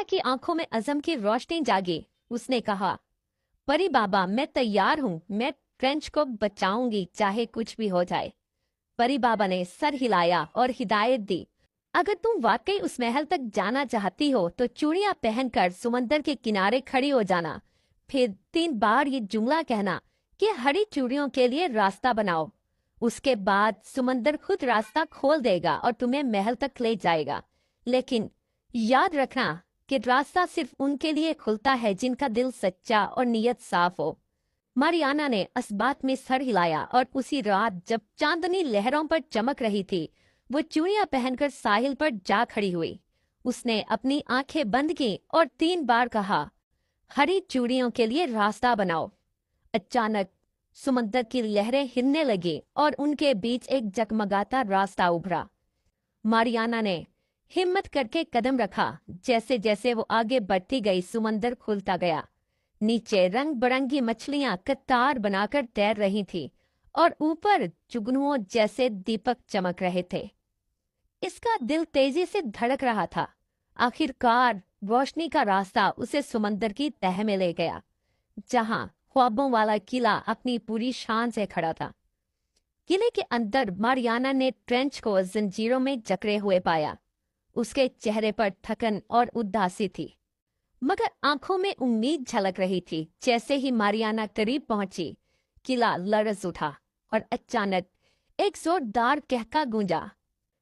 की आंखों में अज़म की रोशनी जागी। उसने कहा, परी बाबा मैं तैयार हूँ, मैं ट्रेंच को बचाऊंगी चाहे कुछ भी हो जाए। परी बाबा ने सर हिलाया और हिदायत दी, अगर तुम वाकई उस महल तक जाना चाहती हो तो चूड़ियां पहनकर समंदर के किनारे खड़ी हो जाना। फिर 3 बार ये जुमला कहना कि हरी चूड़ियों के लिए रास्ता बनाओ। उसके बाद समंदर खुद रास्ता खोल देगा और तुम्हें महल तक ले जाएगा। लेकिन याद रखना कि रास्ता सिर्फ उनके लिए खुलता है जिनका दिल सच्चा और नीयत साफ हो। मारियाना ने इस बात में सर हिलाया और उसी रात जब चांदनी लहरों पर चमक रही थी, वो चूड़ियां पहनकर साहिल पर जा खड़ी हुई। उसने अपनी आंखें बंद की और 3 बार कहा, हरी चूड़ियों के लिए रास्ता बनाओ। अचानक समंदर की लहरें हिलने लगी और उनके बीच एक जगमगाता रास्ता उभरा। मारियाना ने हिम्मत करके कदम रखा। जैसे जैसे वो आगे बढ़ती गई समंदर खुलता गया। नीचे रंग बिरंगी मछलियां कतार बनाकर तैर रही थी और ऊपर जुगनुओं जैसे दीपक चमक रहे थे। इसका दिल तेजी से धड़क रहा था। आखिरकार रोशनी का रास्ता उसे समंदर की तह में ले गया, जहां ख्वाबों वाला किला अपनी पूरी शान से खड़ा था। किले के अंदर मारियाना ने ट्रेंच को जंजीरों में जकड़े हुए पाया। उसके चेहरे पर थकन और उदासी थी, मगर आंखों में उम्मीद झलक रही थी। जैसे ही मारियाना करीब पहुंची, किला लरज उठा और अचानक एक जोरदार कहका गूंजा।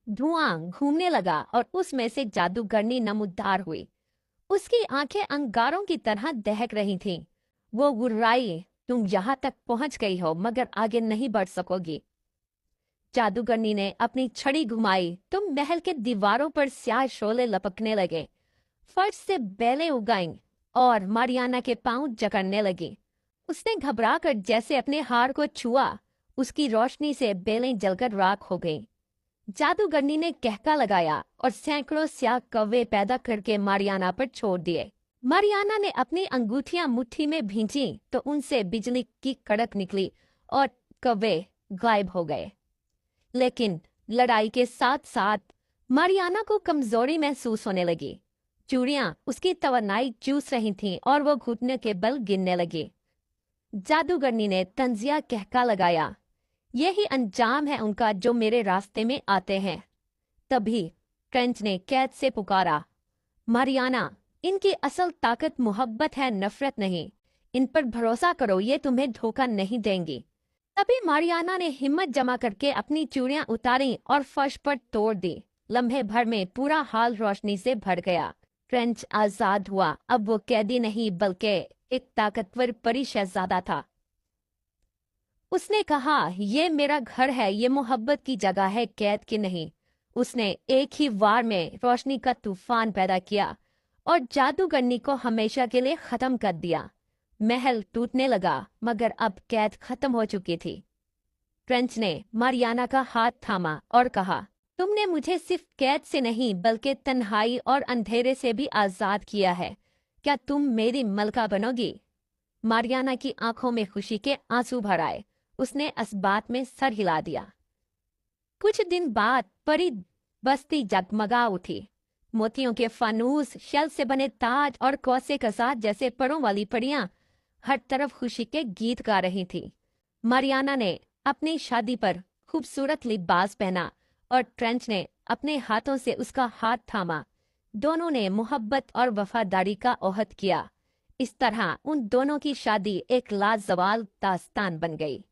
धुआं घूमने लगा और उसमें से जादूगरनी नमूदार हुई। उसकी आंखें अंगारों की तरह दहक रही थीं। वो गुर्राई, तुम यहाँ तक पहुंच गई हो मगर आगे नहीं बढ़ सकोगी। जादूगरनी ने अपनी छड़ी घुमाई तो महल के दीवारों पर स्याह शोले लपकने लगे। फर्श से बेलें उगाईं और मारियाना के पांव जकड़ने लगी। उसने घबराकर जैसे अपने हार को छुआ। उसकी रोशनी से बेलें जलकर राख हो गईं। जादूगरनी ने कहका लगाया और सैकड़ों स्याह कौवे पैदा करके मारियाना पर छोड़ दिए। मारियाना ने अपनी अंगूठियां मुट्ठी में भींची तो उनसे बिजली की कड़क निकली और कौवे गायब हो गए। लेकिन लड़ाई के साथ साथ मारियाना को कमजोरी महसूस होने लगी। चूड़ियां उसकी तवन्नाई चूस रही थीं और वो घुटने के बल गिरने लगी। जादूगरनी ने तंजिया कहका लगाया, यही अंजाम है उनका जो मेरे रास्ते में आते हैं। तभी ट्रेंच ने कैद से पुकारा, मारियाना, इनकी असल ताकत मोहब्बत है, नफरत नहीं। इन पर भरोसा करो, ये तुम्हें धोखा नहीं देंगी। तभी मारियाना ने हिम्मत जमा करके अपनी चूड़ियां उतारी और फर्श पर तोड़ दी। लम्हे भर में पूरा हाल रोशनी से भर गया। ट्रेंच आजाद हुआ। अब वो कैदी नहीं बल्कि एक ताकतवर परी शहजादा था। उसने कहा, ये मेरा घर है, ये मोहब्बत की जगह है, कैद की नहीं। उसने एक ही वार में रोशनी का तूफान पैदा किया और जादूगरनी को हमेशा के लिए खत्म कर दिया। महल टूटने लगा मगर अब कैद खत्म हो चुकी थी। ट्रेंच ने मारियाना का हाथ थामा और कहा, तुमने मुझे सिर्फ कैद से नहीं बल्कि तन्हाई और अंधेरे से भी आजाद किया है। क्या तुम मेरी मलका बनोगी? मारियाना की आंखों में खुशी के आंसू भर आए। उसने इस बात में सर हिला दिया। कुछ दिन बाद परी बस्ती जगमगा उठी। मोतियों के फानूस, शल से बने ताज और कौसे कसाद जैसे परों वाली परियां हर तरफ खुशी के गीत गा रही थी। मारियाना ने अपनी शादी पर खूबसूरत लिबास पहना और ट्रेंच ने अपने हाथों से उसका हाथ थामा। दोनों ने मोहब्बत और वफादारी का ओहद किया। इस तरह उन दोनों की शादी एक लाजवाब दास्तान बन गई।